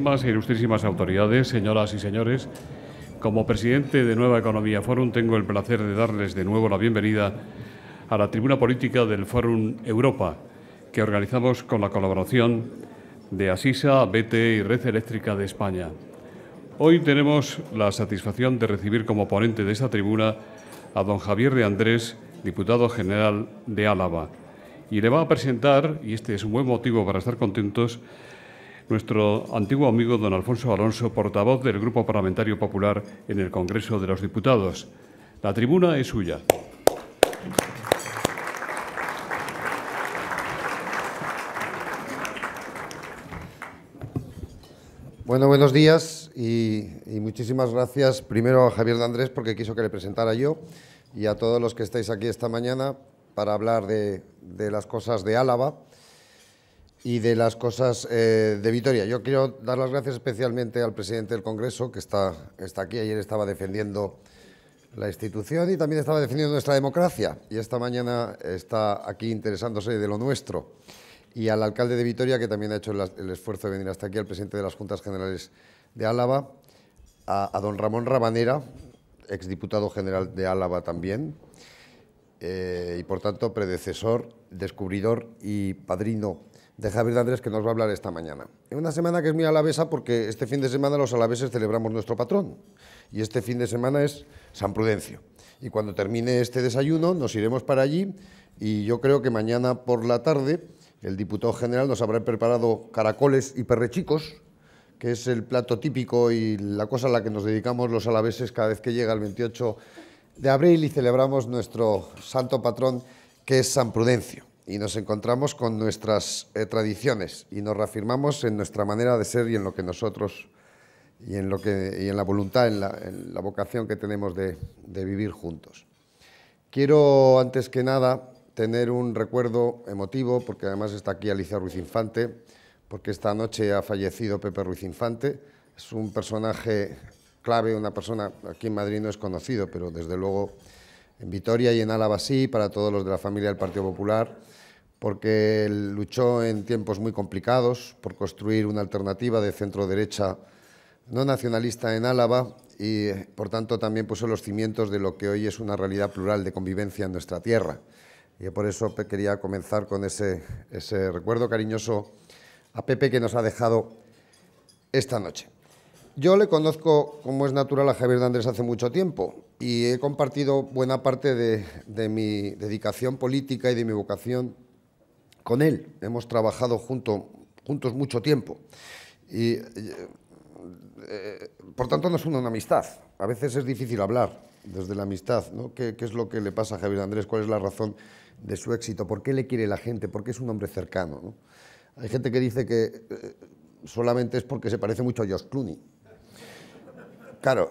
Ilustrísimas autoridades, señoras y señores, como presidente de Nueva Economía Forum tengo el placer de darles de nuevo la bienvenida a la tribuna política del Fórum Europa, que organizamos con la colaboración de Asisa, BTE y Red Eléctrica de España. Hoy tenemos la satisfacción de recibir como ponente de esta tribuna a don Javier de Andrés, diputado general de Álava, y le va a presentar, y este es un buen motivo para estar contentos, nuestro antiguo amigo don Alfonso Alonso, portavoz del Grupo Parlamentario Popular en el Congreso de los Diputados. La tribuna es suya. Bueno, buenos días y muchísimas gracias primero a Javier de Andrés porque quiso que le presentara yo y a todos los que estáis aquí esta mañana para hablar de las cosas de Álava y de las cosas de Vitoria. Yo quiero dar las gracias especialmente al presidente del Congreso, que está aquí. Ayer estaba defendiendo la institución y también estaba defendiendo nuestra democracia, y esta mañana está aquí interesándose de lo nuestro. Y al alcalde de Vitoria, que también ha hecho el esfuerzo de venir hasta aquí, al presidente de las Juntas Generales de Álava, a don Ramón Rabanera, exdiputado general de Álava también, y por tanto predecesor, descubridor y padrino de Javier de Andrés, que nos va a hablar esta mañana. En una semana que es muy alavesa porque este fin de semana los alaveses celebramos nuestro patrón y este fin de semana es San Prudencio. Y cuando termine este desayuno nos iremos para allí y yo creo que mañana por la tarde el diputado general nos habrá preparado caracoles y perrechicos, que es el plato típico y la cosa a la que nos dedicamos los alaveses cada vez que llega el 28 de abril y celebramos nuestro santo patrón, que es San Prudencio. Y nos encontramos con nuestras tradiciones y nos reafirmamos en nuestra manera de ser y en lo que nosotros y en la voluntad, en la vocación que tenemos de vivir juntos. Quiero antes que nada tener un recuerdo emotivo, porque además está aquí Alicia Ruiz Infante, porque esta noche ha fallecido Pepe Ruiz Infante. Es un personaje clave, una persona, aquí en Madrid no es conocido, pero desde luego en Vitoria y en Álava sí, para todos los de la familia del Partido Popular, porque él luchó en tiempos muy complicados por construir una alternativa de centro-derecha no nacionalista en Álava y, por tanto, también puso los cimientos de lo que hoy es una realidad plural de convivencia en nuestra tierra. Y por eso quería comenzar con ese recuerdo cariñoso a Pepe, que nos ha dejado esta noche. Yo le conozco, como es natural, a Javier de Andrés hace mucho tiempo y he compartido buena parte de mi dedicación política y de mi vocación con él. Hemos trabajado juntos mucho tiempo y, por tanto, nos une una amistad. A veces es difícil hablar desde la amistad, ¿no? ¿Qué es lo que le pasa a Javier de Andrés? ¿Cuál es la razón de su éxito? ¿Por qué le quiere la gente? ¿Por qué es un hombre cercano, ¿no? Hay gente que dice que solamente es porque se parece mucho a George Clooney. Claro,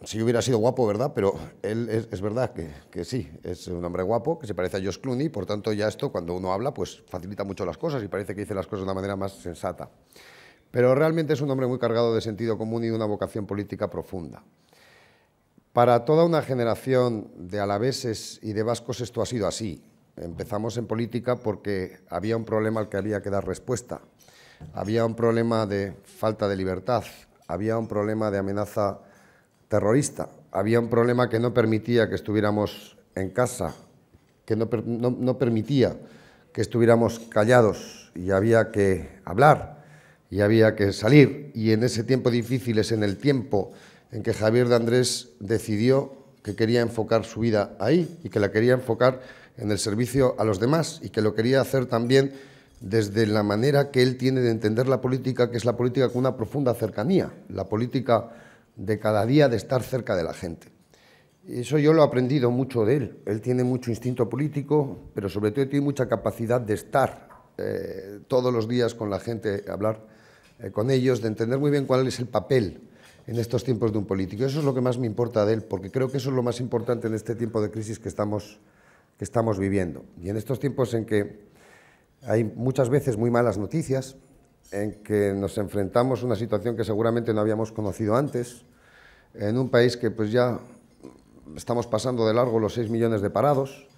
si hubiera sido guapo, ¿verdad? Pero él es verdad que sí, es un hombre guapo, que se parece a George Clooney, por tanto ya esto, cuando uno habla, pues facilita mucho las cosas y parece que dice las cosas de una manera más sensata. Pero realmente es un hombre muy cargado de sentido común y de una vocación política profunda. Para toda una generación de alaveses y de vascos esto ha sido así. Empezamos en política porque había un problema al que había que dar respuesta. Había un problema de falta de libertad, había un problema de amenaza terrorista, había un problema que no permitía que estuviéramos en casa, que no permitía que estuviéramos callados y había que hablar y había que salir. Y en ese tiempo difícil es en el tiempo en que Javier de Andrés decidió que quería enfocar su vida ahí y que la quería enfocar en el servicio a los demás y que lo quería hacer también desde la manera que él tiene de entender la política, que es la política con una profunda cercanía, la política de cada día de estar cerca de la gente. Y eso yo lo he aprendido mucho de él. Él tiene mucho instinto político, pero sobre todo tiene mucha capacidad de estar todos los días con la gente, hablar con ellos, de entender muy bien cuál es el papel en estos tiempos de un político. Eso es lo que más me importa de él, porque creo que eso es lo más importante en este tiempo de crisis que estamos viviendo. Y en estos tiempos en que hay muchas veces muy malas noticias, en que nos enfrentamos a una situación que seguramente no habíamos conocido antes, en un país que pues ya estamos pasando de largo los 6 millones de parados,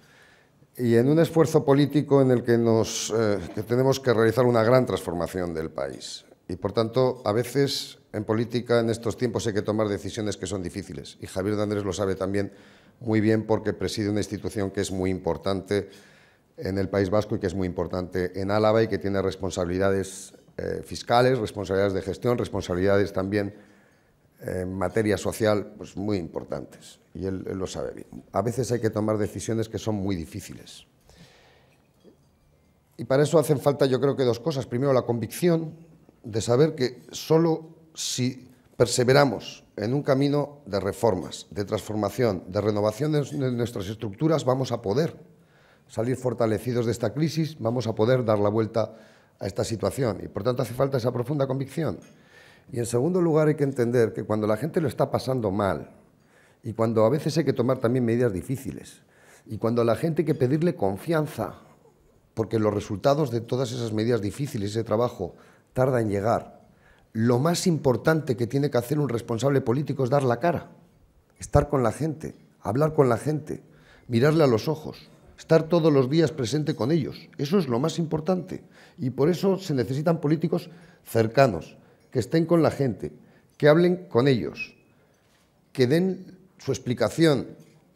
y en un esfuerzo político en el que tenemos que realizar una gran transformación del país. Y, por tanto, a veces en política en estos tiempos hay que tomar decisiones que son difíciles. Y Javier de Andrés lo sabe también muy bien porque preside una institución que es muy importante en el País Vasco y que es muy importante en Álava y que tiene responsabilidades fiscales, responsabilidades de gestión, responsabilidades también en materia social pues muy importantes. Y él lo sabe bien. A veces hay que tomar decisiones que son muy difíciles. Y para eso hacen falta, yo creo que dos cosas. Primero, la convicción de saber que solo si perseveramos en un camino de reformas, de transformación, de renovación de nuestras estructuras, vamos a poder salir fortalecidos de esta crisis, vamos a poder dar la vuelta a esta situación. Y, por tanto, hace falta esa profunda convicción. Y, en segundo lugar, hay que entender que cuando la gente lo está pasando mal y cuando a veces hay que tomar también medidas difíciles y cuando a la gente hay que pedirle confianza, porque los resultados de todas esas medidas difíciles, ese trabajo, tarda en llegar. Lo más importante que tiene que hacer un responsable político es dar la cara, estar con la gente, hablar con la gente, mirarle a los ojos, estar todos los días presente con ellos. Eso es lo más importante. Y por eso se necesitan políticos cercanos, que estén con la gente, que hablen con ellos, que den su explicación,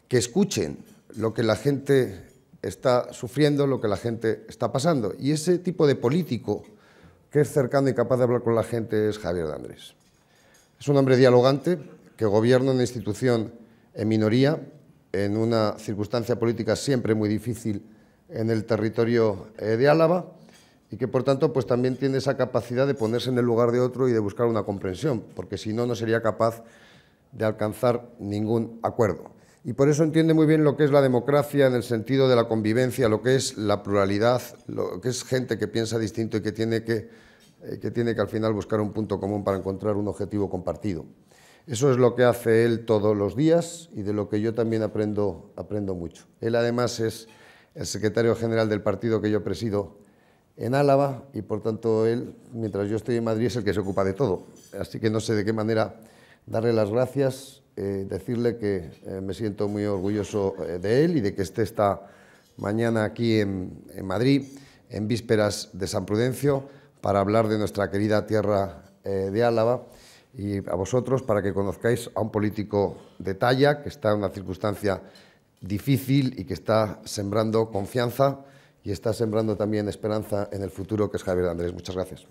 que escuchen lo que la gente está sufriendo, lo que la gente está pasando. Y ese tipo de político que es cercano y capaz de hablar con la gente es Javier de Andrés. Es un hombre dialogante que gobierna una institución en minoría, en una circunstancia política siempre muy difícil en el territorio de Álava y que, por tanto, pues también tiene esa capacidad de ponerse en el lugar de otro y de buscar una comprensión, porque si no, no sería capaz de alcanzar ningún acuerdo. Y por eso entiende muy bien lo que es la democracia en el sentido de la convivencia, lo que es la pluralidad, lo que es gente que piensa distinto y que tiene que al final buscar un punto común para encontrar un objetivo compartido. Eso es lo que hace él todos los días y de lo que yo también aprendo mucho. Él además es el secretario general del partido que yo presido en Álava y, por tanto, él, mientras yo estoy en Madrid, es el que se ocupa de todo. Así que no sé de qué manera darle las gracias, decirle que me siento muy orgulloso de él y de que esté esta mañana aquí en Madrid, en vísperas de San Prudencio, para hablar de nuestra querida tierra de Álava y a vosotros para que conozcáis a un político de talla que está en una circunstancia difícil y que está sembrando confianza y está sembrando también esperanza en el futuro, que es Javier de Andrés. Muchas gracias.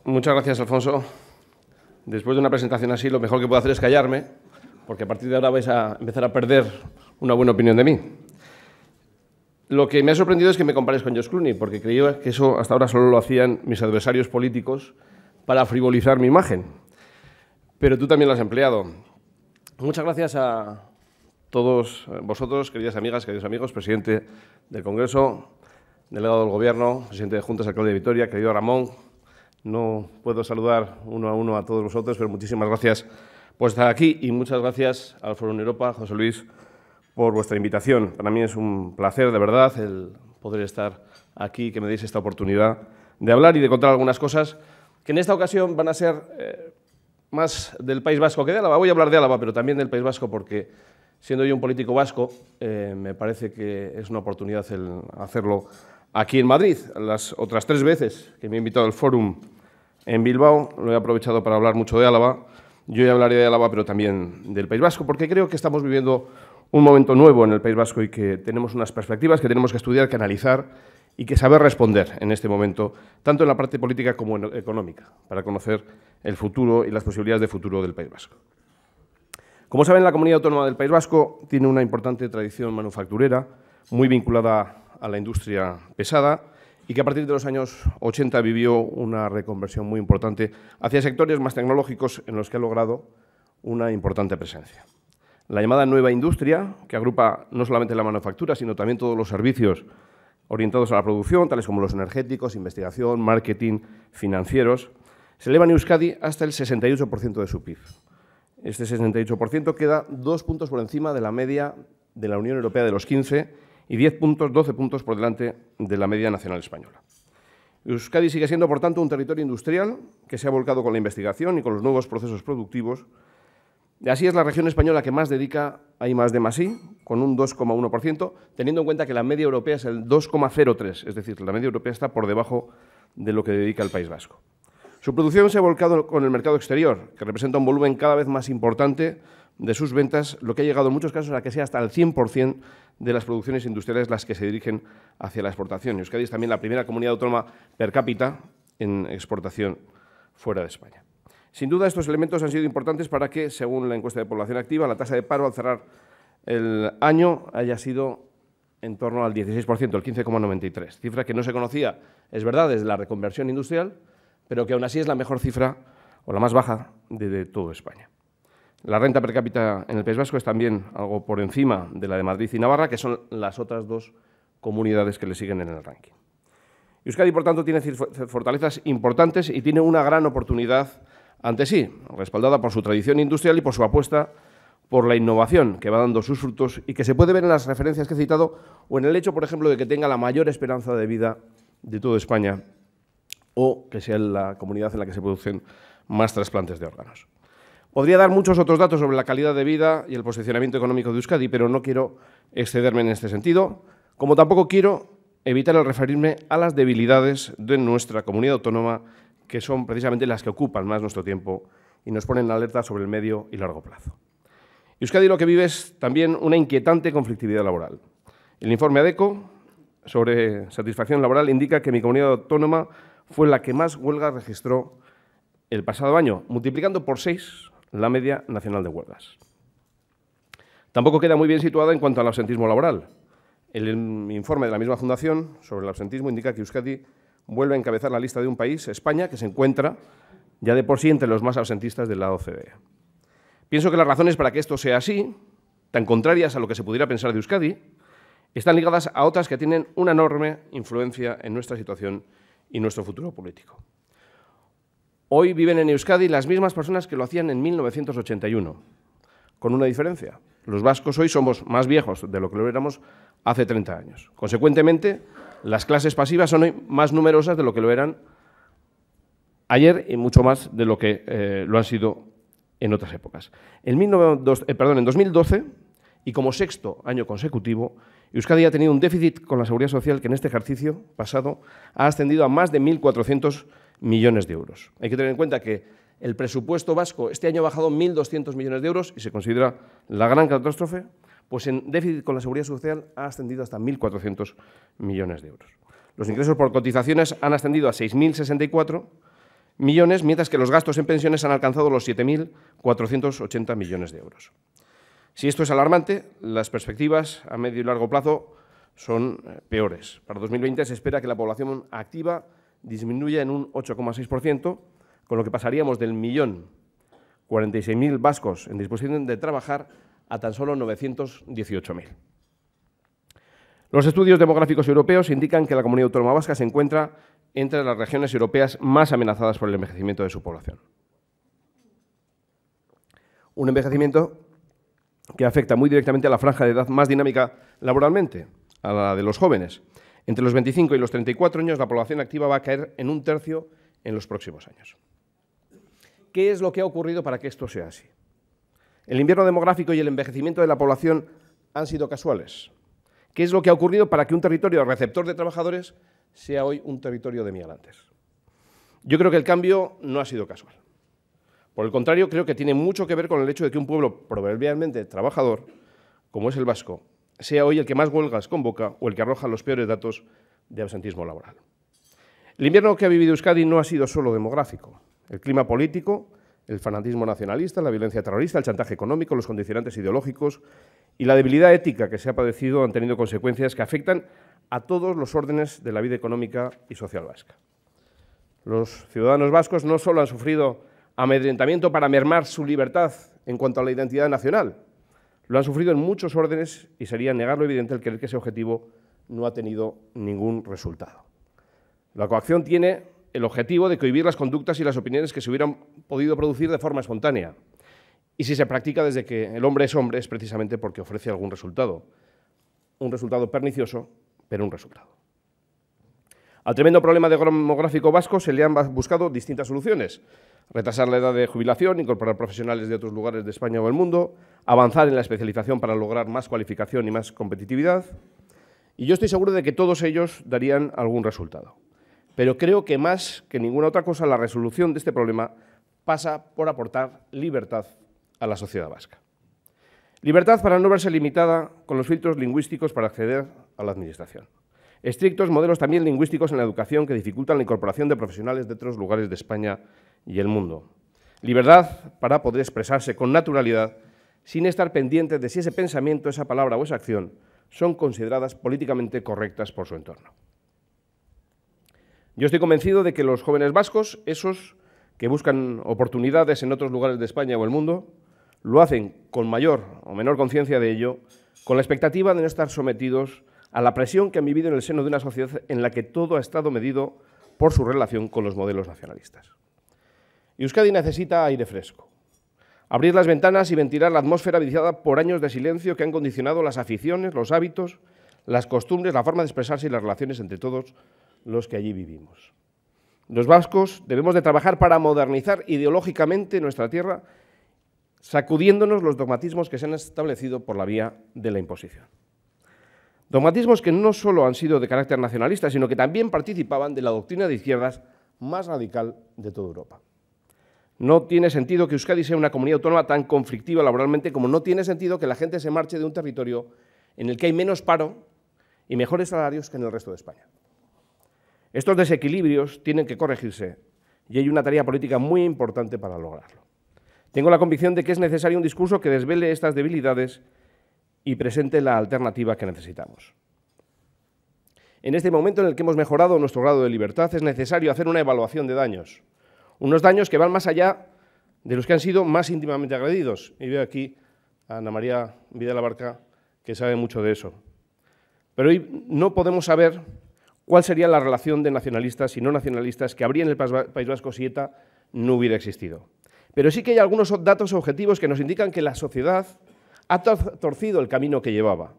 Muchas gracias, Alfonso. Después de una presentación así, lo mejor que puedo hacer es callarme, porque a partir de ahora vais a empezar a perder una buena opinión de mí. Lo que me ha sorprendido es que me compares con George Clooney, porque creía que eso hasta ahora solo lo hacían mis adversarios políticos para frivolizar mi imagen. Pero tú también lo has empleado. Muchas gracias a todos vosotros, queridas amigas, queridos amigos, presidente del Congreso, delegado del Gobierno, presidente de Juntas, alcalde de Vitoria, querido Ramón. No puedo saludar uno a uno a todos vosotros, pero muchísimas gracias por estar aquí y muchas gracias al Fórum Europa, José Luis, por vuestra invitación. Para mí es un placer, de verdad, el poder estar aquí, que me deis esta oportunidad de hablar y de contar algunas cosas que en esta ocasión van a ser más del País Vasco que de Álava. Voy a hablar de Álava, pero también del País Vasco, porque siendo yo un político vasco, me parece que es una oportunidad el hacerlo aquí en Madrid. Las otras 3 veces que me he invitado al Fórum en Bilbao, lo he aprovechado para hablar mucho de Álava. Yo ya hablaré de Álava, pero también del País Vasco, porque creo que estamos viviendo un momento nuevo en el País Vasco y que tenemos unas perspectivas que tenemos que estudiar, que analizar y que saber responder en este momento, tanto en la parte política como en económica, para conocer el futuro y las posibilidades de futuro del País Vasco. Como saben, la Comunidad Autónoma del País Vasco tiene una importante tradición manufacturera, muy vinculada a la industria pesada y que a partir de los años 80 vivió una reconversión muy importante hacia sectores más tecnológicos en los que ha logrado una importante presencia. La llamada nueva industria, que agrupa no solamente la manufactura, sino también todos los servicios orientados a la producción, tales como los energéticos, investigación, marketing, financieros, se eleva en Euskadi hasta el 68% de su PIB. Este 68% queda 2 puntos por encima de la media de la Unión Europea de los 15 y 12 puntos por delante de la media nacional española. Euskadi sigue siendo, por tanto, un territorio industrial que se ha volcado con la investigación y con los nuevos procesos productivos Así es la región española que más dedica a I+D+I, con un 2,1%, teniendo en cuenta que la media europea es el 2,03%, es decir, la media europea está por debajo de lo que dedica el País Vasco. Su producción se ha volcado con el mercado exterior, que representa un volumen cada vez más importante de sus ventas, lo que ha llegado en muchos casos a que sea hasta el 100% de las producciones industriales las que se dirigen hacia la exportación. Euskadi es también la primera comunidad autónoma per cápita en exportación fuera de España. Sin duda, estos elementos han sido importantes para que, según la encuesta de población activa, la tasa de paro al cerrar el año haya sido en torno al 16%, el 15,93%, cifra que no se conocía, es verdad, desde la reconversión industrial, pero que aún así es la mejor cifra o la más baja de toda España. La renta per cápita en el País Vasco es también algo por encima de la de Madrid y Navarra, que son las otras dos comunidades que le siguen en el ranking. Euskadi, por tanto, tiene fortalezas importantes y tiene una gran oportunidad ante sí, respaldada por su tradición industrial y por su apuesta por la innovación, que va dando sus frutos y que se puede ver en las referencias que he citado o en el hecho, por ejemplo, de que tenga la mayor esperanza de vida de toda España o que sea la comunidad en la que se producen más trasplantes de órganos. Podría dar muchos otros datos sobre la calidad de vida y el posicionamiento económico de Euskadi, pero no quiero excederme en este sentido, como tampoco quiero evitar el referirme a las debilidades de nuestra comunidad autónoma, que son precisamente las que ocupan más nuestro tiempo y nos ponen en alerta sobre el medio y largo plazo. Euskadi lo que vive es también una inquietante conflictividad laboral. El informe ADECO sobre satisfacción laboral indica que mi comunidad autónoma fue la que más huelgas registró el pasado año, multiplicando por 6 la media nacional de huelgas. Tampoco queda muy bien situada en cuanto al absentismo laboral. El informe de la misma fundación sobre el absentismo indica que Euskadi vuelve a encabezar la lista de un país, España, que se encuentra ya de por sí entre los más absentistas de la OCDE. Pienso que las razones para que esto sea así, tan contrarias a lo que se pudiera pensar de Euskadi, están ligadas a otras que tienen una enorme influencia en nuestra situación y nuestro futuro político. Hoy viven en Euskadi las mismas personas que lo hacían en 1981, con una diferencia. Los vascos hoy somos más viejos de lo que lo éramos hace 30 años. Consecuentemente, las clases pasivas son hoy más numerosas de lo que lo eran ayer y mucho más de lo que lo han sido en otras épocas. En 2012, y como sexto año consecutivo, Euskadi ha tenido un déficit con la Seguridad Social que en este ejercicio pasado ha ascendido a más de 1.400 millones de euros. Hay que tener en cuenta que el presupuesto vasco este año ha bajado 1.200 millones de euros y se considera la gran catástrofe, pues en déficit con la Seguridad Social ha ascendido hasta 1.400 millones de euros. Los ingresos por cotizaciones han ascendido a 6.064 millones, mientras que los gastos en pensiones han alcanzado los 7.480 millones de euros. Si esto es alarmante, las perspectivas a medio y largo plazo son peores. Para 2020 se espera que la población activa disminuya en un 8,6%, con lo que pasaríamos del 1.046.000 vascos en disposición de trabajar a tan solo 918.000. Los estudios demográficos europeos indican que la comunidad autónoma vasca se encuentra entre las regiones europeas más amenazadas por el envejecimiento de su población. Un envejecimiento que afecta muy directamente a la franja de edad más dinámica laboralmente, a la de los jóvenes. Entre los 25 y los 34 años, la población activa va a caer en 1/3 en los próximos años. ¿Qué es lo que ha ocurrido para que esto sea así? ¿El invierno demográfico y el envejecimiento de la población han sido casuales? ¿Qué es lo que ha ocurrido para que un territorio receptor de trabajadores sea hoy un territorio de migrantes? Yo creo que el cambio no ha sido casual. Por el contrario, creo que tiene mucho que ver con el hecho de que un pueblo proverbialmente trabajador, como es el vasco, sea hoy el que más huelgas convoca o el que arroja los peores datos de absentismo laboral. El invierno que ha vivido Euskadi no ha sido solo demográfico. El clima político, el fanatismo nacionalista, la violencia terrorista, el chantaje económico, los condicionantes ideológicos y la debilidad ética que se ha padecido han tenido consecuencias que afectan a todos los órdenes de la vida económica y social vasca. Los ciudadanos vascos no solo han sufrido amedrentamiento para mermar su libertad en cuanto a la identidad nacional, lo han sufrido en muchos órdenes y sería negar lo evidente el creer que ese objetivo no ha tenido ningún resultado. La coacción tiene el objetivo de cohibir las conductas y las opiniones que se hubieran podido producir de forma espontánea. Y si se practica desde que el hombre es precisamente porque ofrece algún resultado. Un resultado pernicioso, pero un resultado. Al tremendo problema demográfico vasco se le han buscado distintas soluciones. Retrasar la edad de jubilación, incorporar profesionales de otros lugares de España o el mundo, avanzar en la especialización para lograr más cualificación y más competitividad. Y yo estoy seguro de que todos ellos darían algún resultado. Pero creo que más que ninguna otra cosa, la resolución de este problema pasa por aportar libertad a la sociedad vasca. Libertad para no verse limitada con los filtros lingüísticos para acceder a la Administración. Estrictos modelos también lingüísticos en la educación que dificultan la incorporación de profesionales de otros lugares de España y el mundo. Libertad para poder expresarse con naturalidad sin estar pendientes de si ese pensamiento, esa palabra o esa acción son consideradas políticamente correctas por su entorno. Yo estoy convencido de que los jóvenes vascos, esos que buscan oportunidades en otros lugares de España o el mundo, lo hacen con mayor o menor conciencia de ello, con la expectativa de no estar sometidos a la presión que han vivido en el seno de una sociedad en la que todo ha estado medido por su relación con los modelos nacionalistas. Euskadi necesita aire fresco, abrir las ventanas y ventilar la atmósfera viciada por años de silencio que han condicionado las aficiones, los hábitos, las costumbres, la forma de expresarse y las relaciones entre todos los que allí vivimos. Los vascos debemos de trabajar para modernizar ideológicamente nuestra tierra, sacudiéndonos los dogmatismos que se han establecido por la vía de la imposición. Dogmatismos que no solo han sido de carácter nacionalista, sino que también participaban de la doctrina de izquierdas más radical de toda Europa. No tiene sentido que Euskadi sea una comunidad autónoma tan conflictiva laboralmente como no tiene sentido que la gente se marche de un territorio en el que hay menos paro y mejores salarios que en el resto de España. Estos desequilibrios tienen que corregirse y hay una tarea política muy importante para lograrlo. Tengo la convicción de que es necesario un discurso que desvele estas debilidades y presente la alternativa que necesitamos. En este momento en el que hemos mejorado nuestro grado de libertad, es necesario hacer una evaluación de daños. Unos daños que van más allá de los que han sido más íntimamente agredidos. Y veo aquí a Ana María Vidal-Abarca, que sabe mucho de eso. Pero hoy no podemos saber cuál sería la relación de nacionalistas y no nacionalistas que habría en el País Vasco si ETA no hubiera existido. Pero sí que hay algunos datos objetivos que nos indican que la sociedad ha torcido el camino que llevaba.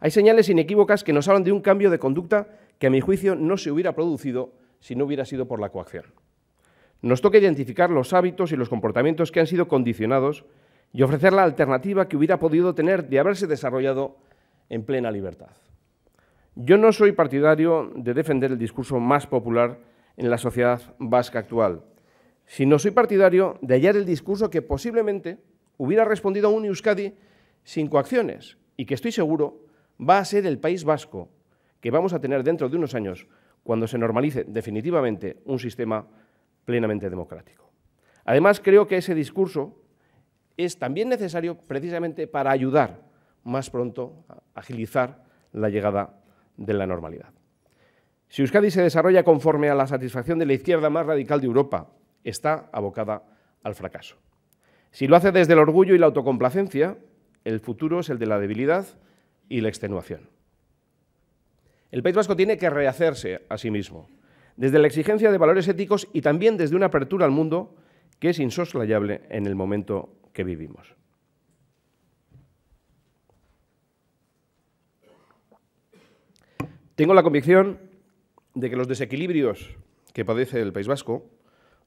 Hay señales inequívocas que nos hablan de un cambio de conducta que, a mi juicio, no se hubiera producido si no hubiera sido por la coacción. Nos toca identificar los hábitos y los comportamientos que han sido condicionados y ofrecer la alternativa que hubiera podido tener de haberse desarrollado en plena libertad. Yo no soy partidario de defender el discurso más popular en la sociedad vasca actual, sino soy partidario de hallar el discurso que posiblemente hubiera respondido a un Euskadi sin coacciones y que estoy seguro va a ser el País Vasco que vamos a tener dentro de unos años cuando se normalice definitivamente un sistema plenamente democrático. Además, creo que ese discurso es también necesario precisamente para ayudar más pronto a agilizar la llegada de la normalidad. Si Euskadi se desarrolla conforme a la satisfacción de la izquierda más radical de Europa, está abocada al fracaso. Si lo hace desde el orgullo y la autocomplacencia, el futuro es el de la debilidad y la extenuación. El País Vasco tiene que rehacerse a sí mismo, desde la exigencia de valores éticos y también desde una apertura al mundo que es insoslayable en el momento que vivimos. Tengo la convicción de que los desequilibrios que padece el País Vasco,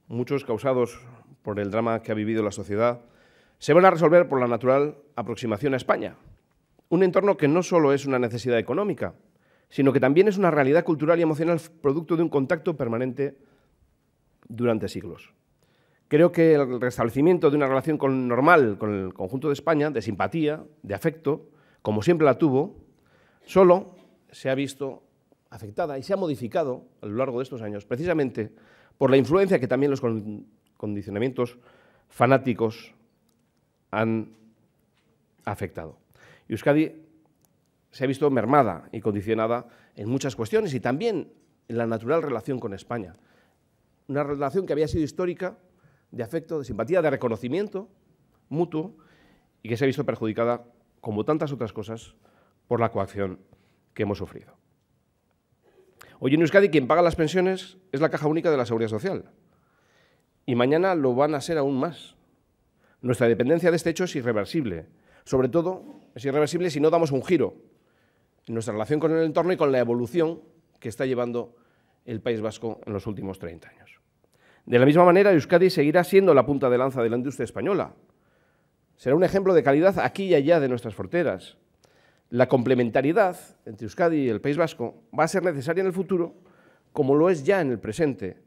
muchos causados por el drama que ha vivido la sociedad, se van a resolver por la natural aproximación a España, un entorno que no solo es una necesidad económica, sino que también es una realidad cultural y emocional producto de un contacto permanente durante siglos. Creo que el restablecimiento de una relación normal con el conjunto de España, de simpatía, de afecto, como siempre la tuvo, solo se ha visto afectada y se ha modificado a lo largo de estos años, precisamente por la influencia que también los condicionamientos fanáticos han afectado. Euskadi se ha visto mermada y condicionada en muchas cuestiones y también en la natural relación con España. Una relación que había sido histórica, de afecto, de simpatía, de reconocimiento mutuo y que se ha visto perjudicada, como tantas otras cosas, por la coacción que hemos sufrido. Hoy en Euskadi quien paga las pensiones es la Caja Única de la Seguridad Social y mañana lo van a ser aún más. Nuestra dependencia de este hecho es irreversible. Sobre todo, es irreversible si no damos un giro en nuestra relación con el entorno y con la evolución que está llevando el País Vasco en los últimos 30 años. De la misma manera, Euskadi seguirá siendo la punta de lanza de la industria española. Será un ejemplo de calidad aquí y allá de nuestras fronteras. La complementariedad entre Euskadi y el País Vasco va a ser necesaria en el futuro, como lo es ya en el presente.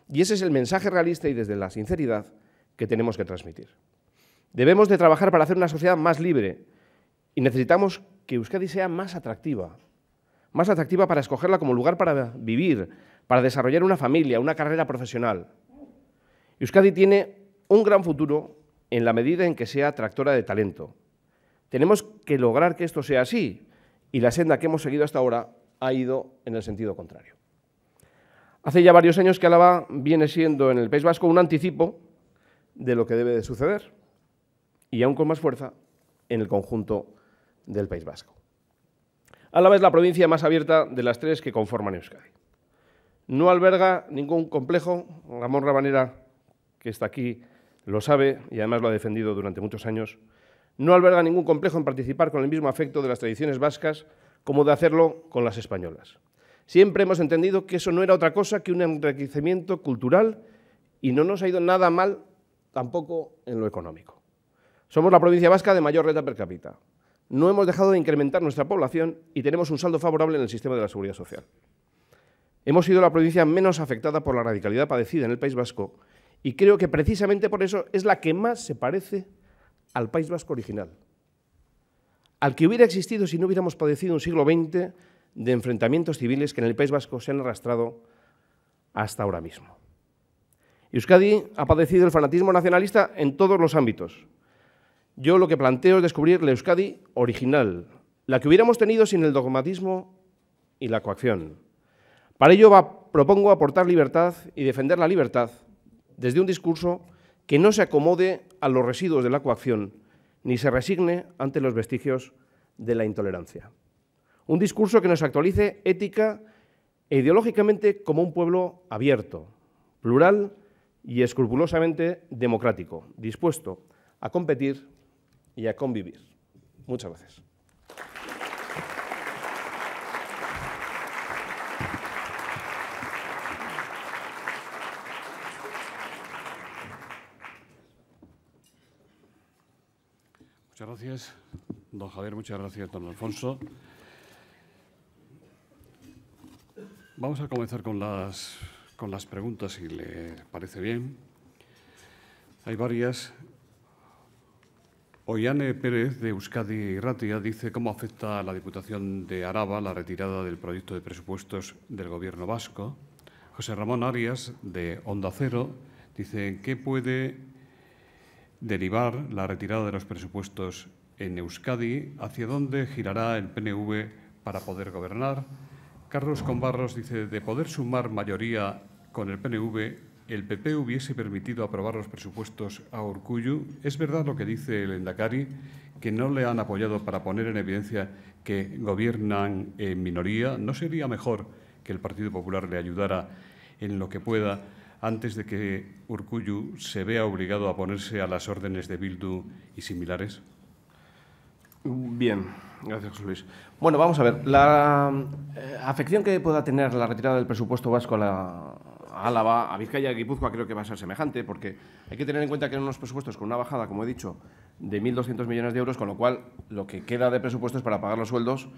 Y ese es el mensaje realista y desde la sinceridad que tenemos que transmitir. Debemos de trabajar para hacer una sociedad más libre y necesitamos que Euskadi sea más atractiva para escogerla como lugar para vivir, para desarrollar una familia, una carrera profesional. Euskadi tiene un gran futuro en la medida en que sea atractora de talento. Tenemos que lograr que esto sea así y la senda que hemos seguido hasta ahora ha ido en el sentido contrario. Hace ya varios años que Álava viene siendo en el País Vasco un anticipo de lo que debe de suceder y aún con más fuerza en el conjunto del País Vasco. Álava es la provincia más abierta de las 3 que conforman Euskadi. No alberga ningún complejo. Ramón Rabanera, que está aquí, lo sabe y además lo ha defendido durante muchos años. No alberga ningún complejo en participar con el mismo afecto de las tradiciones vascas como de hacerlo con las españolas. Siempre hemos entendido que eso no era otra cosa que un enriquecimiento cultural y no nos ha ido nada mal tampoco en lo económico. Somos la provincia vasca de mayor renta per cápita. No hemos dejado de incrementar nuestra población y tenemos un saldo favorable en el sistema de la seguridad social. Hemos sido la provincia menos afectada por la radicalidad padecida en el País Vasco y creo que precisamente por eso es la que más se parece al País Vasco original, al que hubiera existido si no hubiéramos padecido un siglo XX de enfrentamientos civiles que en el País Vasco se han arrastrado hasta ahora mismo. Euskadi ha padecido el fanatismo nacionalista en todos los ámbitos. Yo lo que planteo es descubrir la Euskadi original, la que hubiéramos tenido sin el dogmatismo y la coacción. Para ello propongo aportar libertad y defender la libertad desde un discurso que no se acomode a los residuos de la coacción ni se resigne ante los vestigios de la intolerancia. Un discurso que nos actualice ética e ideológicamente como un pueblo abierto, plural y escrupulosamente democrático, dispuesto a competir y a convivir. Muchas gracias. Muchas gracias, don Javier. Muchas gracias, don Alfonso. Vamos a comenzar con las preguntas, si le parece bien. Hay varias. Oiane Pérez, de Euskadi Irratia, dice cómo afecta a la Diputación de Araba la retirada del proyecto de presupuestos del Gobierno vasco. José Ramón Arias, de Onda Cero, dice ¿en qué puede derivar la retirada de los presupuestos en Euskadi? ¿Hacia dónde girará el PNV para poder gobernar? Carlos Conbarros dice, de poder sumar mayoría con el PNV, el PP hubiese permitido aprobar los presupuestos a Urkullu. ¿Es verdad lo que dice el Lehendakari, que no le han apoyado para poner en evidencia que gobiernan en minoría? ¿No sería mejor que el Partido Popular le ayudara en lo que pueda antes de que Urkullu se vea obligado a ponerse a las órdenes de Bildu y similares? Bien, gracias, José Luis. Bueno, vamos a ver. La afección que pueda tener la retirada del presupuesto vasco a Álava, a Vizcaya y a Guipúzcoa creo que va a ser semejante, porque hay que tener en cuenta que en unos presupuestos con una bajada, como he dicho, de 1.200 millones de euros, con lo cual lo que queda de presupuesto es para pagar los sueldos,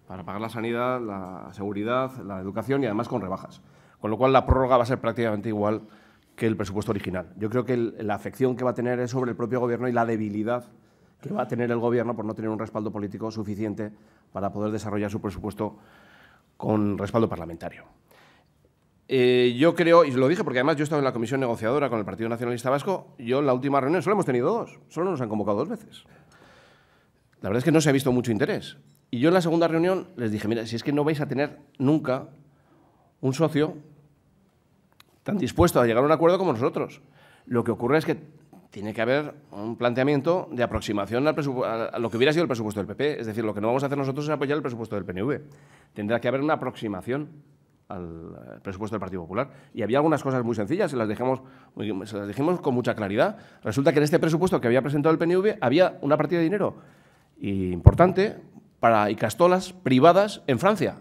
para pagar la sanidad, la seguridad, la educación y además con rebajas. Con lo cual la prórroga va a ser prácticamente igual que el presupuesto original. Yo creo que la afección que va a tener es sobre el propio Gobierno y la debilidad que va a tener el Gobierno por no tener un respaldo político suficiente para poder desarrollar su presupuesto con respaldo parlamentario. Yo creo, y lo dije porque además yo estaba en la comisión negociadora con el Partido Nacionalista Vasco, yo en la última reunión solo hemos tenido 2, solo nos han convocado 2 veces. La verdad es que no se ha visto mucho interés. Y yo en la segunda reunión les dije, mira, si es que no vais a tener nunca un socio tan dispuesto a llegar a un acuerdo como nosotros. Lo que ocurre es que tiene que haber un planteamiento de aproximación a lo que hubiera sido el presupuesto del PP. Es decir, lo que no vamos a hacer nosotros es apoyar el presupuesto del PNV. Tendrá que haber una aproximación al presupuesto del Partido Popular. Y había algunas cosas muy sencillas, se las dijimos con mucha claridad. Resulta que en este presupuesto que había presentado el PNV había una partida de dinero importante para icastolas privadas en Francia.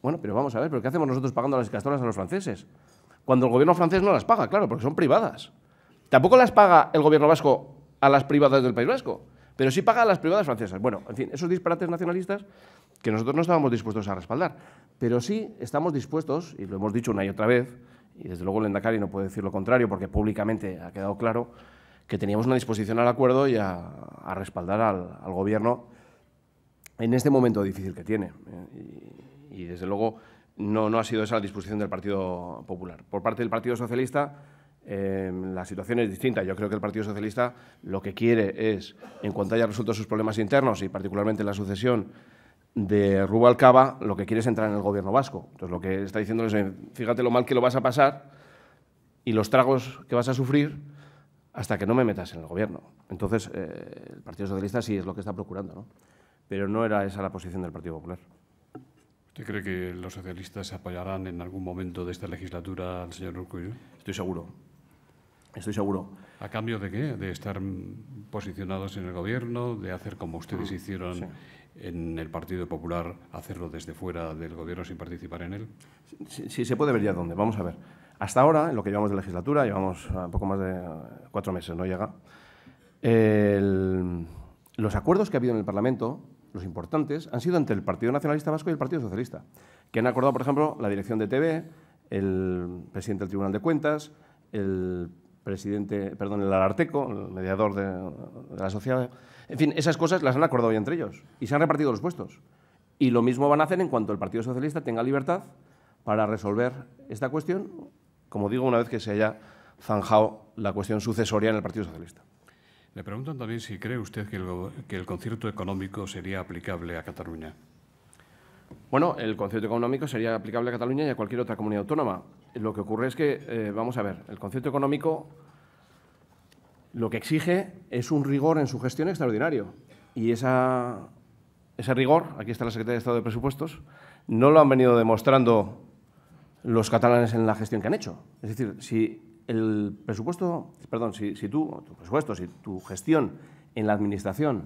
Bueno, pero vamos a ver, ¿pero qué hacemos nosotros pagando las Icastolas a los franceses? Cuando el gobierno francés no las paga, claro, porque son privadas. Tampoco las paga el gobierno vasco a las privadas del País Vasco, pero sí paga a las privadas francesas. Bueno, en fin, esos disparates nacionalistas que nosotros no estábamos dispuestos a respaldar, pero sí estamos dispuestos, y lo hemos dicho una y otra vez, y desde luego el Lehendakari no puede decir lo contrario porque públicamente ha quedado claro que teníamos una disposición al acuerdo y a respaldar al Gobierno en este momento difícil que tiene. Y desde luego no ha sido esa la disposición del Partido Popular. Por parte del Partido Socialista, la situación es distinta. Yo creo que el Partido Socialista lo que quiere es, en cuanto haya resuelto sus problemas internos y particularmente la sucesión de Rubalcaba, lo que quiere es entrar en el Gobierno vasco. Entonces, lo que está diciendo es, fíjate lo mal que lo vas a pasar y los tragos que vas a sufrir hasta que no me metas en el Gobierno. Entonces, el Partido Socialista sí es lo que está procurando, ¿no? Pero no era esa la posición del Partido Popular. ¿Usted cree que los socialistas apoyarán en algún momento de esta legislatura al señor Urkullu? Estoy seguro. Estoy seguro. ¿A cambio de qué? ¿De estar posicionados en el Gobierno? ¿De hacer como ustedes hicieron en el Partido Popular, hacerlo desde fuera del Gobierno sin participar en él? Sí, se puede ver ya dónde. Vamos a ver. Hasta ahora, en lo que llevamos de legislatura, llevamos un poco más de 4 meses, no llega, los acuerdos que ha habido en el Parlamento, los importantes, han sido entre el Partido Nacionalista Vasco y el Partido Socialista, que han acordado, por ejemplo, la dirección de TV, el presidente del Tribunal de Cuentas, el Ararteko, el mediador de la sociedad. En fin, esas cosas las han acordado ya entre ellos y se han repartido los puestos. Y lo mismo van a hacer en cuanto el Partido Socialista tenga libertad para resolver esta cuestión, como digo, una vez que se haya zanjado la cuestión sucesoria en el Partido Socialista. Le preguntan también si cree usted que el concierto económico sería aplicable a Cataluña. Bueno, el concierto económico sería aplicable a Cataluña y a cualquier otra comunidad autónoma. Lo que ocurre es que, vamos a ver, el concierto económico lo que exige es un rigor en su gestión extraordinario. Y ese rigor, aquí está la Secretaría de Estado de Presupuestos, no lo han venido demostrando los catalanes en la gestión que han hecho. Es decir, si tu gestión en la Administración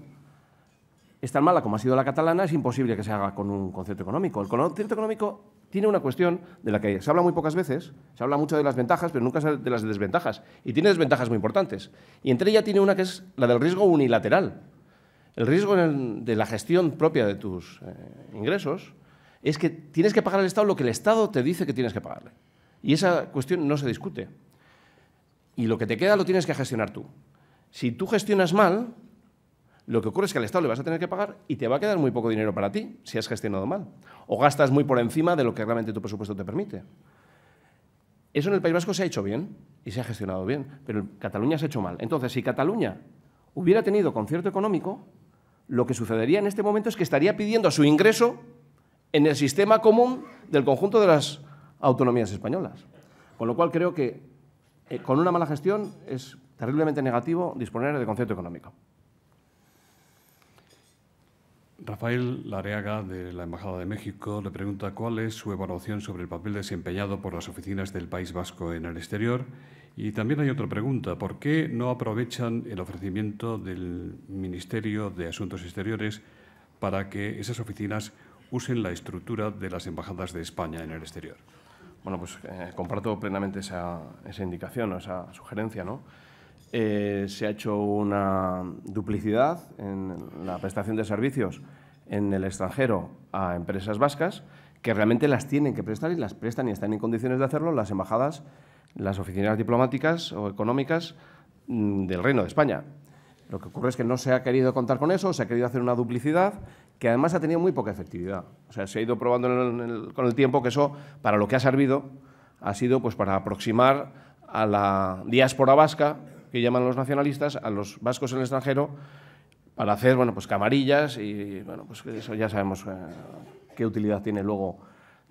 es tan mala como ha sido la catalana, es imposible que se haga con un concierto económico. El concierto económico tiene una cuestión de la que se habla muy pocas veces, se habla mucho de las ventajas, pero nunca de las desventajas. Y tiene desventajas muy importantes. Y entre ellas tiene una que es la del riesgo unilateral. El riesgo de la gestión propia de tus ingresos es que tienes que pagar al Estado lo que el Estado te dice que tienes que pagarle. Y esa cuestión no se discute. Y lo que te queda lo tienes que gestionar tú. Si tú gestionas mal, lo que ocurre es que al Estado le vas a tener que pagar y te va a quedar muy poco dinero para ti si has gestionado mal. O gastas muy por encima de lo que realmente tu presupuesto te permite. Eso en el País Vasco se ha hecho bien y se ha gestionado bien, pero en Cataluña se ha hecho mal. Entonces, si Cataluña hubiera tenido concierto económico, lo que sucedería en este momento es que estaría pidiendo su ingreso en el sistema común del conjunto de las autonomías españolas. Con lo cual creo que con una mala gestión es terriblemente negativo disponer de concierto económico. Rafael Lareaga, de la Embajada de México, le pregunta cuál es su evaluación sobre el papel desempeñado por las oficinas del País Vasco en el exterior. Y también hay otra pregunta, ¿por qué no aprovechan el ofrecimiento del Ministerio de Asuntos Exteriores para que esas oficinas usen la estructura de las embajadas de España en el exterior? Bueno, pues comparto plenamente esa indicación o esa sugerencia, ¿no? Se ha hecho una duplicidad en la prestación de servicios en el extranjero a empresas vascas que realmente las tienen que prestar y las prestan y están en condiciones de hacerlo las embajadas, las oficinas diplomáticas o económicas del Reino de España. Lo que ocurre es que no se ha querido contar con eso, se ha querido hacer una duplicidad que además ha tenido muy poca efectividad. O sea, se ha ido probando con el tiempo que eso, para lo que ha servido, ha sido pues para aproximar a la diáspora vasca, que llaman los nacionalistas, a los vascos en el extranjero, para hacer, bueno, pues camarillas y, bueno, pues eso ya sabemos qué utilidad tiene luego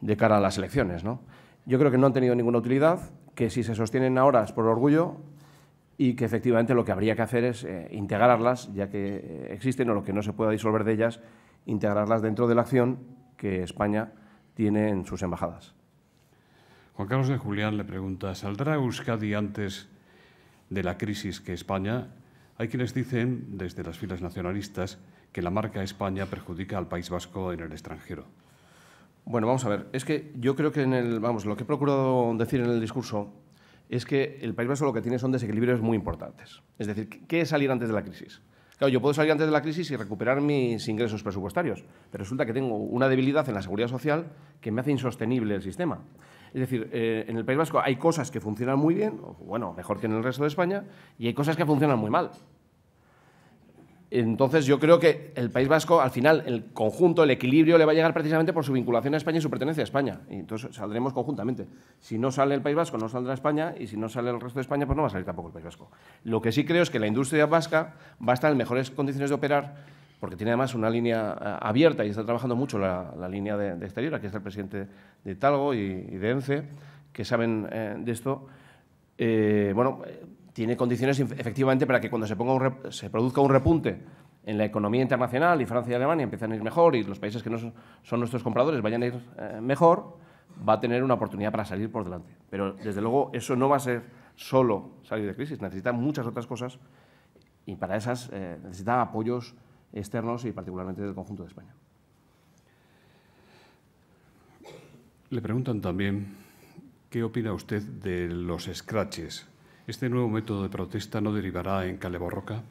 de cara a las elecciones, ¿no? Yo creo que no han tenido ninguna utilidad, que si se sostienen ahora es por orgullo y que efectivamente lo que habría que hacer es integrarlas, ya que existen o lo que no se pueda disolver de ellas, integrarlas dentro de la acción que España tiene en sus embajadas. Juan Carlos de Julián le pregunta, ¿saldrá Euskadi antes de la crisis que España? Hay quienes dicen, desde las filas nacionalistas, que la marca España perjudica al País Vasco en el extranjero. Bueno, vamos a ver. Es que yo creo que lo que he procurado decir en el discurso es que el País Vasco lo que tiene son desequilibrios muy importantes. Es decir, ¿qué es salir antes de la crisis? Claro, yo puedo salir antes de la crisis y recuperar mis ingresos presupuestarios, pero resulta que tengo una debilidad en la seguridad social que me hace insostenible el sistema. Es decir, en el País Vasco hay cosas que funcionan muy bien, bueno, mejor que en el resto de España, y hay cosas que funcionan muy mal. Entonces, yo creo que el País Vasco, al final, el conjunto, el equilibrio, le va a llegar precisamente por su vinculación a España y su pertenencia a España. Y entonces saldremos conjuntamente. Si no sale el País Vasco, no saldrá España, y si no sale el resto de España, pues no va a salir tampoco el País Vasco. Lo que sí creo es que la industria vasca va a estar en mejores condiciones de operar, porque tiene además una línea abierta y está trabajando mucho la línea de exterior. Aquí está el presidente de Talgo y de ENCE, que saben de esto. Tiene condiciones efectivamente para que cuando se produzca un repunte en la economía internacional y Francia y Alemania empiezan a ir mejor y los países que no son nuestros compradores vayan a ir mejor, va a tener una oportunidad para salir por delante. Pero, desde luego, eso no va a ser solo salir de crisis, necesita muchas otras cosas y para esas necesita apoyos externos y particularmente del conjunto de España. Le preguntan también qué opina usted de los scratches. ¿Este nuevo método de protesta no derivará en kale borroka?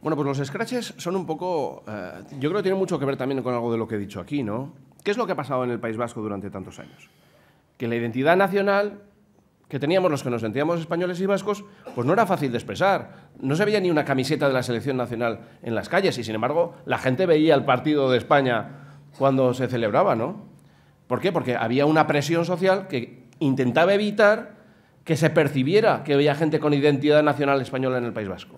Bueno, pues los scratches son un poco... yo creo que tienen mucho que ver también con algo de lo que he dicho aquí, ¿no? ¿Qué es lo que ha pasado en el País Vasco durante tantos años? Que la identidad nacional que teníamos los que nos sentíamos españoles y vascos, pues no era fácil de expresar. No se veía ni una camiseta de la selección nacional en las calles y, sin embargo, la gente veía el partido de España cuando se celebraba, ¿no? ¿Por qué? Porque había una presión social que intentaba evitar que se percibiera que había gente con identidad nacional española en el País Vasco.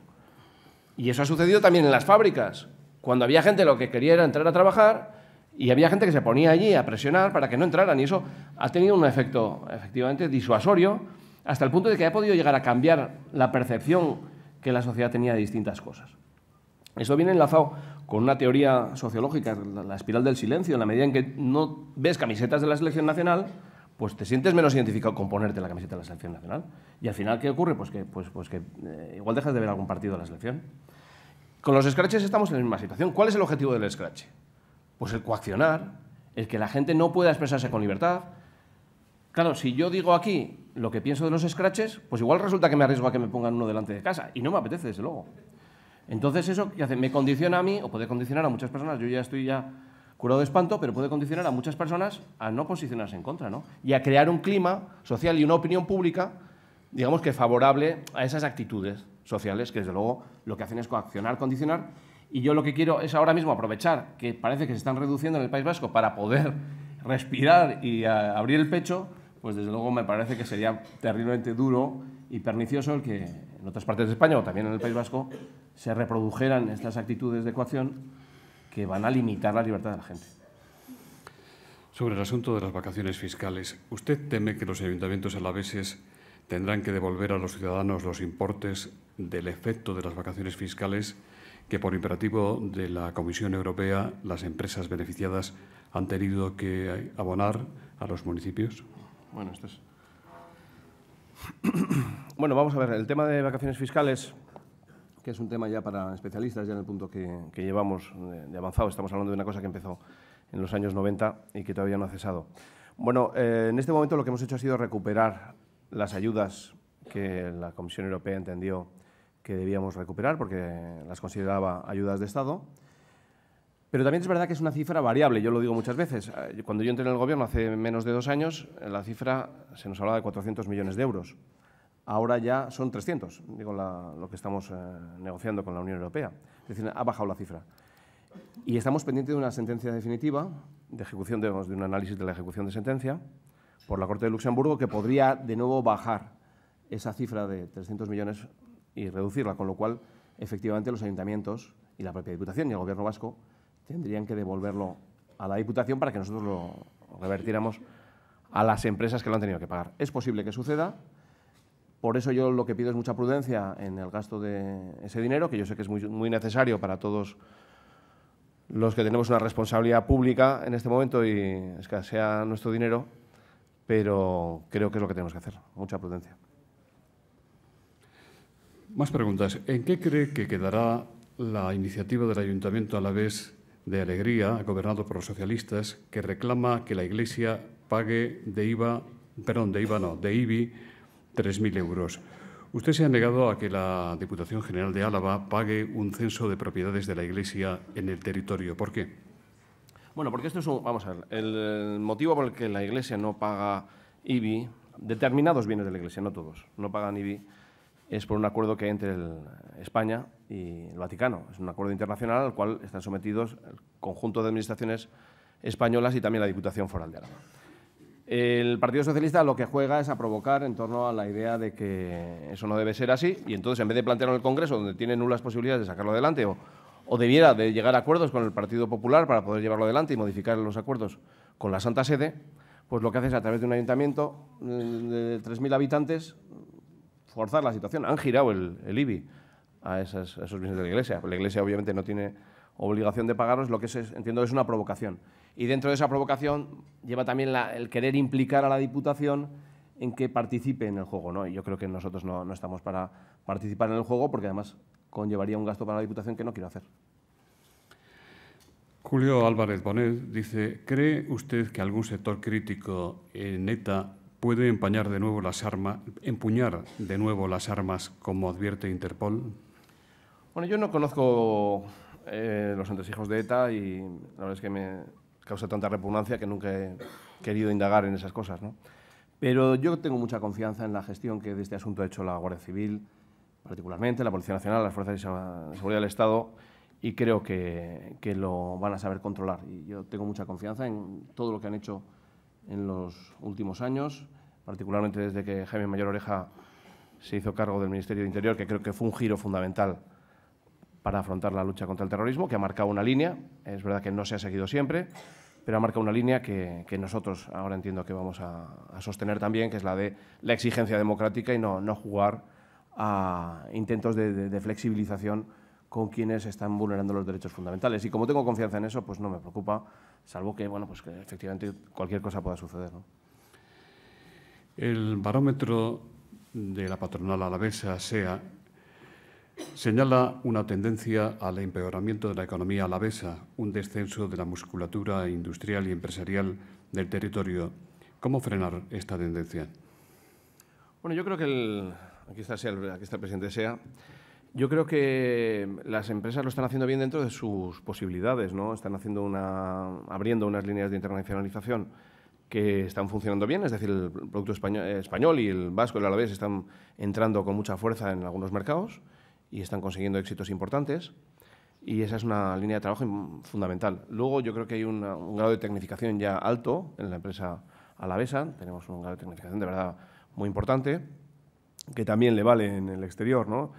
Y eso ha sucedido también en las fábricas, cuando había gente lo que quería era entrar a trabajar y había gente que se ponía allí a presionar para que no entraran, y eso ha tenido un efecto efectivamente disuasorio hasta el punto de que ha podido llegar a cambiar la percepción que la sociedad tenía de distintas cosas. Eso viene enlazado con una teoría sociológica, la espiral del silencio. En la medida en que no ves camisetas de la selección nacional, pues te sientes menos identificado con ponerte la camiseta de la selección nacional. Y al final, ¿qué ocurre? Pues que igual dejas de ver algún partido de la selección. Con los scratches estamos en la misma situación. ¿Cuál es el objetivo del scratch? Pues el coaccionar, el que la gente no pueda expresarse con libertad. Claro, si yo digo aquí lo que pienso de los scratches, pues igual resulta que me arriesgo a que me pongan uno delante de casa. Y no me apetece, desde luego. Entonces, ¿eso qué hace? Me condiciona a mí, o puede condicionar a muchas personas. Yo ya estoy curado de espanto, pero puede condicionar a muchas personas a no posicionarse en contra, ¿no? Y a crear un clima social y una opinión pública, digamos que favorable a esas actitudes sociales, que desde luego lo que hacen es coaccionar, condicionar. Y yo lo que quiero es ahora mismo aprovechar que parece que se están reduciendo en el País Vasco para poder respirar y abrir el pecho, pues desde luego me parece que sería terriblemente duro y pernicioso el que en otras partes de España o también en el País Vasco se reprodujeran estas actitudes de coacción que van a limitar la libertad de la gente. Sobre el asunto de las vacaciones fiscales, ¿usted teme que los ayuntamientos alaveses tendrán que devolver a los ciudadanos los importes del efecto de las vacaciones fiscales que, por imperativo de la Comisión Europea, las empresas beneficiadas han tenido que abonar a los municipios? Bueno, Bueno, vamos a ver, el tema de vacaciones fiscales, que es un tema ya para especialistas, ya en el punto que llevamos de avanzado. Estamos hablando de una cosa que empezó en los años 90 y que todavía no ha cesado. Bueno, en este momento lo que hemos hecho ha sido recuperar las ayudas que la Comisión Europea entendió que debíamos recuperar porque las consideraba ayudas de Estado. Pero también es verdad que es una cifra variable, yo lo digo muchas veces. Cuando yo entré en el Gobierno hace menos de 2 años, la cifra se nos hablaba de 400 millones de euros. Ahora ya son 300, digo lo que estamos negociando con la Unión Europea. Es decir, ha bajado la cifra. Y estamos pendientes de una sentencia definitiva, de ejecución, de un análisis de la ejecución de sentencia, por la Corte de Luxemburgo, que podría de nuevo bajar esa cifra de 300 millones y reducirla, con lo cual, efectivamente, los ayuntamientos y la propia Diputación y el Gobierno vasco tendrían que devolverlo a la Diputación para que nosotros lo revertiéramos a las empresas que lo han tenido que pagar. Es posible que suceda. Por eso yo lo que pido es mucha prudencia en el gasto de ese dinero, que yo sé que es muy necesario para todos los que tenemos una responsabilidad pública en este momento y escasea nuestro dinero, pero creo que es lo que tenemos que hacer, mucha prudencia. Más preguntas. ¿En qué cree que quedará la iniciativa del Ayuntamiento alavés de Alegría, gobernado por los socialistas, que reclama que la Iglesia pague de IVI 3.000 euros. Usted se ha negado a que la Diputación General de Álava pague un censo de propiedades de la Iglesia en el territorio. ¿Por qué? Bueno, porque esto es vamos a ver, el motivo por el que la Iglesia no paga IBI, determinados bienes de la Iglesia, no todos, no pagan IBI, es por un acuerdo que hay entre España y el Vaticano. Es un acuerdo internacional al cual están sometidos el conjunto de administraciones españolas y también la Diputación Foral de Álava. El Partido Socialista lo que juega es a provocar en torno a la idea de que eso no debe ser así y entonces en vez de plantearlo en el Congreso, donde tiene nulas posibilidades de sacarlo adelante o debiera de llegar a acuerdos con el Partido Popular para poder llevarlo adelante y modificar los acuerdos con la Santa Sede, pues lo que hace es a través de un ayuntamiento de 3.000 habitantes forzar la situación. Han girado el IBI a esos bienes de la Iglesia. La Iglesia obviamente no tiene obligación de pagarlos, lo que entiendo es una provocación. Y dentro de esa provocación lleva también el querer implicar a la Diputación en que participe en el juego, ¿no? Y yo creo que nosotros no estamos para participar en el juego porque además conllevaría un gasto para la Diputación que no quiero hacer. Julio Álvarez Bonet dice, ¿cree usted que algún sector crítico en ETA puede empuñar de nuevo las armas como advierte Interpol? Bueno, yo no conozco los entresijos de ETA y la verdad es que me causa tanta repugnancia que nunca he querido indagar en esas cosas, ¿no? Pero yo tengo mucha confianza en la gestión que de este asunto ha hecho la Guardia Civil, particularmente la Policía Nacional, las Fuerzas de Seguridad del Estado, y creo que lo van a saber controlar. Y yo tengo mucha confianza en todo lo que han hecho en los últimos años, particularmente desde que Jaime Mayor Oreja se hizo cargo del Ministerio de Interior, que creo que fue un giro fundamental para afrontar la lucha contra el terrorismo, que ha marcado una línea. Es verdad que no se ha seguido siempre, pero ha marcado una línea que nosotros ahora entiendo que vamos a sostener también, que es la de la exigencia democrática y no jugar a intentos de flexibilización con quienes están vulnerando los derechos fundamentales. Y como tengo confianza en eso, pues no me preocupa, salvo que, bueno, pues que efectivamente cualquier cosa pueda suceder, ¿no? El barómetro de la patronal alavesa, SEA, señala una tendencia al empeoramiento de la economía alavesa, un descenso de la musculatura industrial y empresarial del territorio. ¿Cómo frenar esta tendencia? Bueno, yo creo que aquí está el presidente SEA. Yo creo que las empresas lo están haciendo bien dentro de sus posibilidades, ¿no? Están abriendo unas líneas de internacionalización que están funcionando bien, es decir, el producto español y el vasco y el alavés están entrando con mucha fuerza en algunos mercados y están consiguiendo éxitos importantes y esa es una línea de trabajo fundamental. Luego yo creo que hay un grado de tecnificación ya alto en la empresa alavesa, tenemos un grado de tecnificación de verdad muy importante que también le vale en el exterior, ¿no?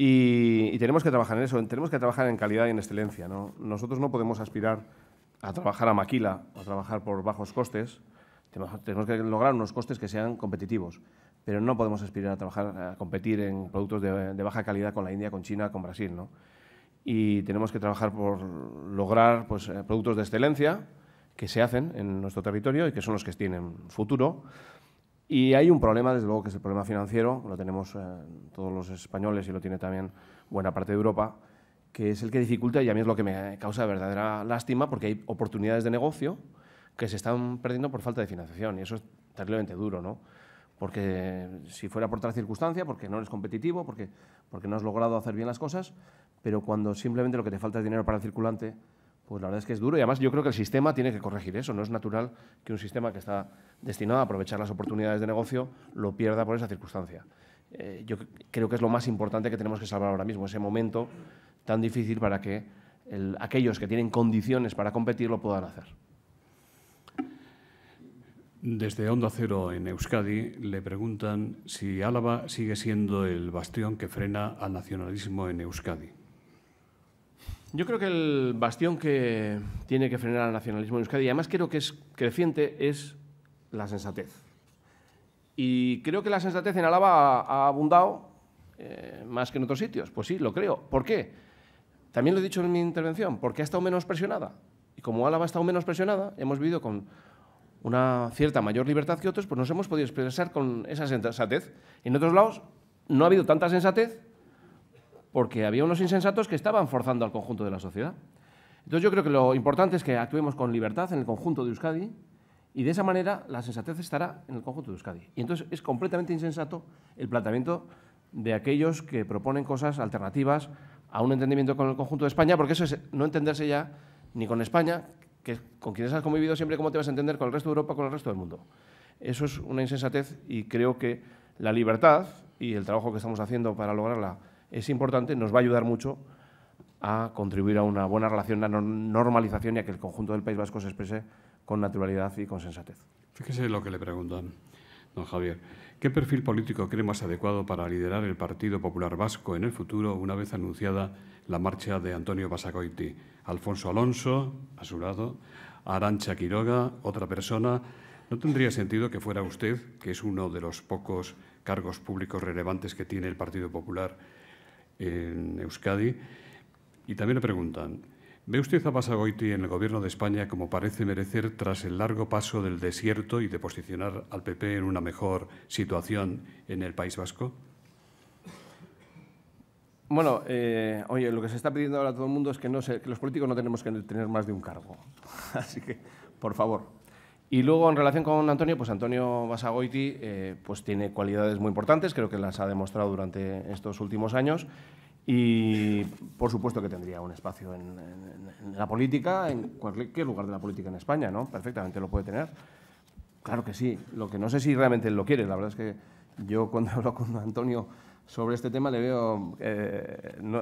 Y tenemos que trabajar en eso, tenemos que trabajar en calidad y en excelencia, ¿no? Nosotros no podemos aspirar a trabajar a maquila o a trabajar por bajos costes, tenemos que lograr unos costes que sean competitivos, pero no podemos aspirar a competir en productos de baja calidad con la India, con China, con Brasil, ¿no? Y tenemos que trabajar por lograr pues, productos de excelencia que se hacen en nuestro territorio y que son los que tienen futuro. Y hay un problema, desde luego, que es el problema financiero, lo tenemos todos los españoles y lo tiene también buena parte de Europa, que es el que dificulta y a mí es lo que me causa verdadera lástima porque hay oportunidades de negocio que se están perdiendo por falta de financiación y eso es terriblemente duro, ¿no? Porque si fuera por otra circunstancia, porque no eres competitivo, porque no has logrado hacer bien las cosas, pero cuando simplemente lo que te falta es dinero para el circulante, pues la verdad es que es duro y además yo creo que el sistema tiene que corregir eso. No es natural que un sistema que está destinado a aprovechar las oportunidades de negocio lo pierda por esa circunstancia. Yo creo que es lo más importante que tenemos que salvar ahora mismo, ese momento tan difícil para que aquellos que tienen condiciones para competir lo puedan hacer. Desde Onda Cero en Euskadi le preguntan si Álava sigue siendo el bastión que frena al nacionalismo en Euskadi. Yo creo que el bastión que tiene que frenar al nacionalismo en Euskadi, y además creo que es creciente, es la sensatez. Y creo que la sensatez en Álava ha abundado más que en otros sitios. Pues sí, lo creo. ¿Por qué? También lo he dicho en mi intervención, porque ha estado menos presionada. Y como Álava ha estado menos presionada, hemos vivido con una cierta mayor libertad que otros, pues nos hemos podido expresar con esa sensatez. En otros lados no ha habido tanta sensatez porque había unos insensatos que estaban forzando al conjunto de la sociedad. Entonces yo creo que lo importante es que actuemos con libertad en el conjunto de Euskadi y de esa manera la sensatez estará en el conjunto de Euskadi. Y entonces es completamente insensato el planteamiento de aquellos que proponen cosas alternativas a un entendimiento con el conjunto de España, porque eso es no entenderse ya ni con España, que con quienes has convivido siempre, cómo te vas a entender con el resto de Europa, con el resto del mundo. Eso es una insensatez y creo que la libertad y el trabajo que estamos haciendo para lograrla es importante, nos va a ayudar mucho a contribuir a una buena relación, a una normalización y a que el conjunto del País Vasco se exprese con naturalidad y con sensatez. Fíjese lo que le preguntan, don Javier. ¿Qué perfil político cree más adecuado para liderar el Partido Popular Vasco en el futuro, una vez anunciada la marcha de Antonio Basagoiti? Alfonso Alonso, a su lado, Arantxa Quiroga, otra persona. ¿No tendría sentido que fuera usted, que es uno de los pocos cargos públicos relevantes que tiene el Partido Popular en Euskadi? Y también le preguntan, ¿ve usted a Basagoiti en el Gobierno de España como parece merecer tras el largo paso del desierto y de posicionar al PP en una mejor situación en el País Vasco? Bueno, oye, lo que se está pidiendo ahora a todo el mundo es que los políticos no tenemos que tener más de un cargo. Así que, por favor. Y luego, en relación con Antonio, pues Antonio Basagoiti pues tiene cualidades muy importantes, creo que las ha demostrado durante estos últimos años. Y, por supuesto, que tendría un espacio en la política, en cualquier lugar de la política en España, ¿no? Perfectamente lo puede tener. Claro que sí. Lo que no sé si realmente él lo quiere. La verdad es que yo, cuando hablo con Antonio sobre este tema, le veo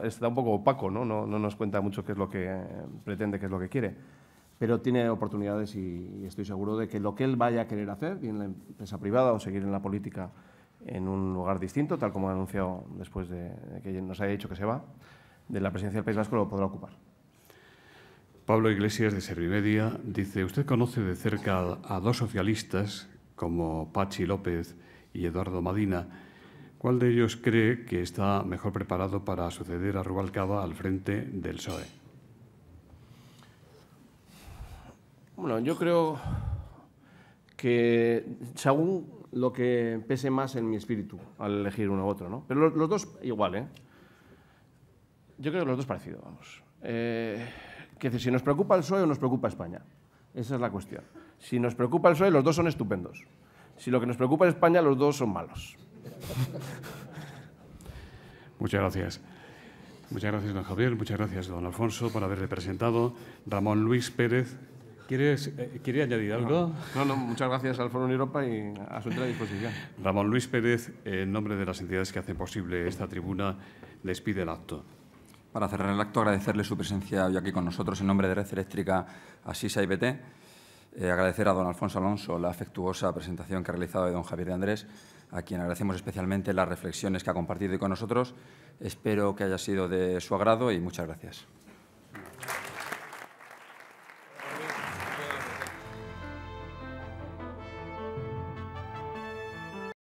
está un poco opaco, ¿no? No nos cuenta mucho qué es lo que pretende, qué es lo que quiere. Pero tiene oportunidades y estoy seguro de que lo que él vaya a querer hacer, bien en la empresa privada o seguir en la política en un lugar distinto, tal como ha anunciado después de que nos haya dicho que se va, de la presidencia del País Vasco lo podrá ocupar. Pablo Iglesias, de Servimedia, dice, usted conoce de cerca a dos socialistas como Patxi López y Eduardo Madina. ¿Cuál de ellos cree que está mejor preparado para suceder a Rubalcaba al frente del PSOE? Bueno, yo creo que según lo que pese más en mi espíritu al elegir uno u otro, ¿no? Pero los dos igual, ¿eh? Yo creo que los dos parecidos, vamos. Que si nos preocupa el PSOE o nos preocupa España. Esa es la cuestión. Si nos preocupa el PSOE, los dos son estupendos. Si lo que nos preocupa es España, los dos son malos. Muchas gracias. Muchas gracias, don Javier. Muchas gracias, don Alfonso, por haberle presentado. Ramón Luis Pérez, ¿quiere añadir algo? No, muchas gracias al Foro Europa y a su entera disposición. Ramón Luis Pérez, en nombre de las entidades que hacen posible esta tribuna, les pide el acto. Para cerrar el acto, agradecerle su presencia hoy aquí con nosotros en nombre de Red Eléctrica, Asisa y BT. Agradecer a don Alfonso Alonso la afectuosa presentación que ha realizado de don Javier de Andrés, a quien agradecemos especialmente las reflexiones que ha compartido con nosotros. Espero que haya sido de su agrado y muchas gracias.